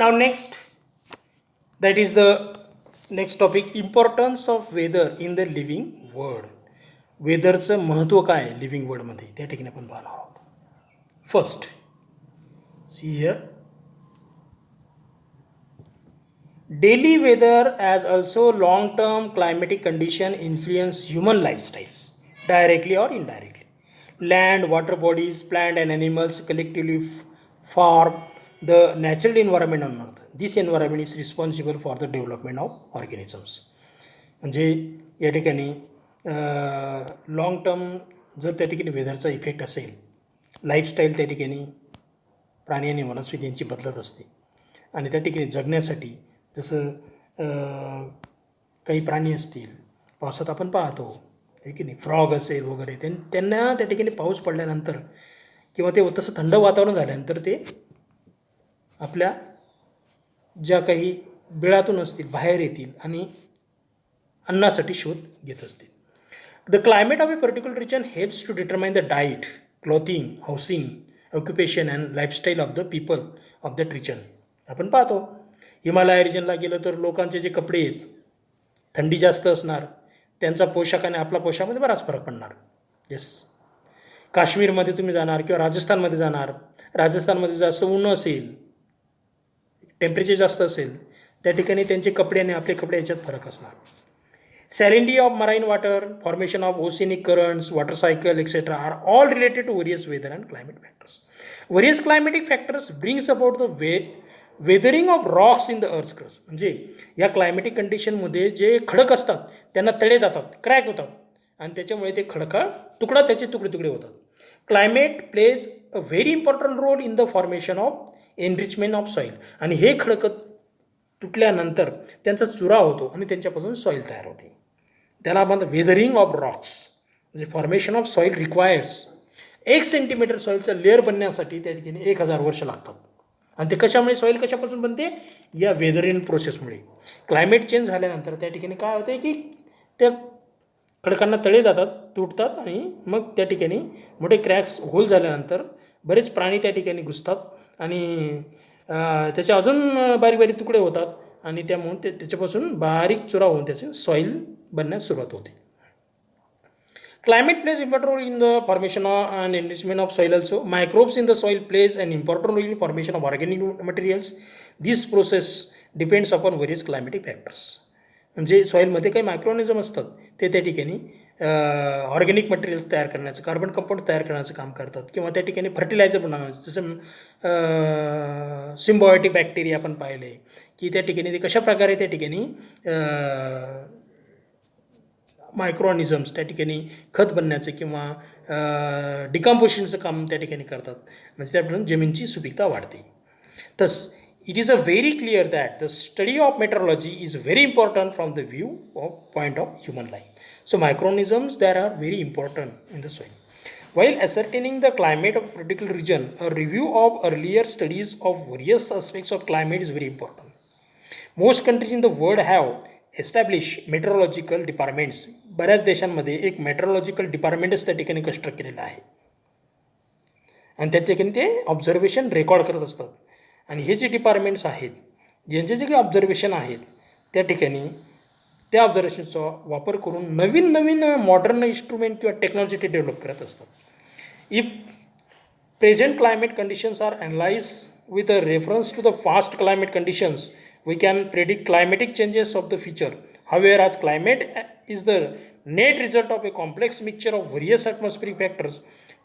Now next, that is the next topic, importance of weather in the living world. वेदरचं महत्त्व काय आहे living वर्ल्डमध्ये त्या ठिकाणी आपण पाहणार आहोत. First, see here, daily weather as also long term climatic condition influence human lifestyles directly और indirectly. Land, water bodies, plant and animals collectively form the natural environment on earth. This environment is responsible for the development of organisms. म्हणजे या ठिकाणी long term जर त्या ठिकाणी वेदरचा effect असेल, lifestyle त्या ठिकाणी प्राणी आणि वनस्पती यांची बदलत असते आणि त्या ठिकाणी जगण्यासाठी जसं काही प्राणी असतील, पावसात आपण पाहतो आहे की नाही, फ्रॉग असेल वगैरे, त्यांना त्या ठिकाणी पाऊस पडल्यानंतर किंवा ते तसं थंड वातावरण झाल्यानंतर ते आपल्या ज्या काही बिळातून असतील बाहेर येतील आणि अन्नासाठी शोध घेत असतील. The climate of a particular region helps to determine the diet, clothing, housing, occupation and lifestyle of the people of that region. आपण पाहतो हिमालय रिजनला गेलो तर लोकांचे जे कपडे आहेत, थंडी जास्त असणार, त्यांचा पोशाख आणि आपला पोशाखामध्ये बराच फरक पडणार. येस, काश्मीरमध्ये तुम्ही जाणार किंवा राजस्थानमध्ये जाणार, राजस्थानमध्ये जास्त ऊन असेल, टेम्परेचर जास्त असेल, त्या ठिकाणी त्यांचे कपडे आणि आपले कपडे याच्यात फरक असणार. Salinity of marine water, formation of oceanic currents, water cycle etcetera are all related to various weather and climate factors. Various climatic factors brings about the weathering of rocks in the earth's crust. म्हणजे या climatic कंडिशनमध्ये जे खडक असतात त्यांना तडे जातात, crack होतात आणि त्याच्यामुळे ते खडका त्याचे तुकडे तुकडे होतात. Climate plays a very important role in the formation of enrichment of soil. आणि हे खडकं तुटल्यानंतर त्यांचा चुरा होतो आणि त्यांच्यापासून सॉईल तयार होते. त्याला आपण वेदरिंग ऑफ रॉक्स म्हणजे formation of soil requires. 1 centimetre सॉईलचं लेअर बनण्यासाठी त्या ठिकाणी 1000 वर्ष लागतात. आणि ते कशामुळे, सॉईल कशापासून बनते, या वेदरिंग प्रोसेसमुळे. क्लायमेट चेंज झाल्यानंतर त्या ठिकाणी काय होते की त्या खडकांना तळे जातात, तुटतात आणि मग त्या ठिकाणी मोठे क्रॅक्स, होल झाल्यानंतर बरेच प्राणी त्या ठिकाणी घुसतात आणि त्याचे अजून बारीक बारीक तुकडे होतात आणि त्यामुळे त्याच्यापासून बारीक चुरा होऊन त्याचे सॉईल बनण्यास सुरुवात होते. Climate plays important role in the formation and enrichment of soil also. Microbes in the soil plays an important role in formation of organic materials. This process depends upon various climatic factors. म्हणजे सॉईलमध्ये काही मायक्रोऑर्गॅनिझम असतात, ते त्या ठिकाणी organic materials तयार करण्याचं, carbon compound तयार करण्याचं काम करतात किंवा त्या ठिकाणी फर्टिलायझर बनवण्याचं. जसं सिम्बायोटिक बॅक्टेरिया आपण पाहिले की त्या ठिकाणी ते कशाप्रकारे त्या ठिकाणी मायक्रोऑर्गॅनिझम्स त्या ठिकाणी खत बनण्याचं किंवा डिकम्पोजिशनचं काम त्या ठिकाणी करतात. म्हणजे त्यापासून जमिनीची सुपीकता वाढते. Thus it is a very clear that the study of meteorology is very important from the view of point of human life. So microorganisms there are very important in the soil. While ascertaining the climate of a particular region, a review of earlier studies of various aspects of climate is very important. Most countries in the world have established meteorological departments. बऱ्याच देशांमध्ये एक meteorological डिपार्टमेंटच त्या ठिकाणी construct केलेलं आहे आणि त्या ठिकाणी ते ऑब्झर्वेशन रेकॉर्ड करत असतात. आणि हे जे डिपार्टमेंट्स आहेत, ज्यांचे जे काही ऑब्झर्वेशन आहेत, त्या ठिकाणी त्या ऑब्झर्वेशनचा वापर करून नवीन नवीन मॉडर्न इन्स्ट्रुमेंट किंवा टेक्नॉलॉजी ते डेव्हलप करत असतात. If present climate conditions are analyse with a reference to the fast climate conditions, we can predict climatic changes of the future. However, as climate is the net result of a complex mixture of various atmospheric factors,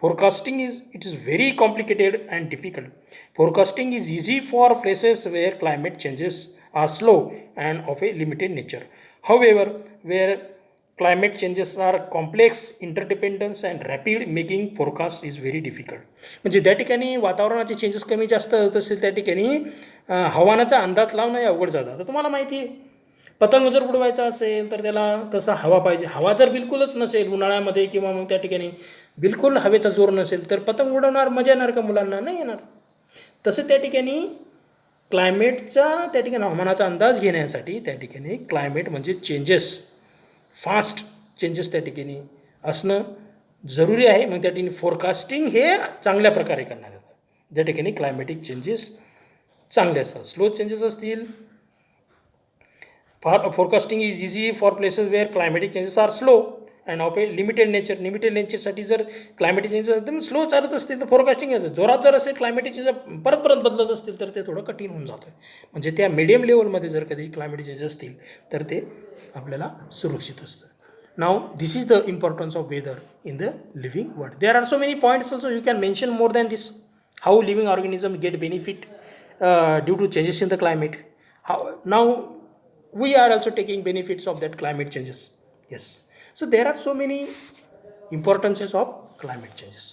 forecasting is very complicated and difficult. Forecasting is easy for places where climate changes are slow and of a limited nature. However, where climate changes are complex, interdependence and rapid, making forecast is very difficult. म्हणजे त्या ठिकाणी वातावरणाचे changes कमी जास्त होत असेल त्या ठिकाणी हवामानाचा अंदाज लावणं अवघड जातं. आता तुम्हाला माहिती आहे, पतंग जर उडवायचा असेल तर त्याला तसा हवा पाहिजे. हवा जर बिलकुलच नसेल उन्हाळ्यामध्ये किंवा मग त्या ठिकाणी बिलकुल हवेचा जोर नसेल तर पतंग उडवणार मजा येणार का मुलांना? नाही येणार. तसं त्या ठिकाणी क्लायमेटचा त्या ठिकाणी हवामानाचा अंदाज घेण्यासाठी त्या ठिकाणी क्लायमेट म्हणजे चेंजेस, फास्ट चेंजेस त्या ठिकाणी असणं जरुरी आहे. मग त्या ठिकाणी फोरकास्टिंग हे चांगल्या प्रकारे करण्यात येतं, ज्या ठिकाणी क्लायमेटिक चेंजेस चांगले असतात. स्लो चेंजेस असतील, forecasting is easy for places where climatic changes are slow and of a limited नेचरसाठी जर क्लायमॅटिक चेंजेस एकदम स्लो चालत असतील तर फोरकास्टिंग यायचं. जोरात जर असेल क्लायमॅटिक चेंजेस परत परत बदलत असतील तर ते थोडं कठीण होऊन जातं. म्हणजे त्या मिडियम लेवलमध्ये जर कधी क्लायमॅटिक चेंजेस असतील तर ते आपल्याला सुरक्षित असतं. Now this is the importance of weather in the living world. There are so many points also, you can mention more than this. How living organism get benefit due to changes in the climate. How now we are also taking benefits of that climate changes. Yes, so there are so many importances of climate changes.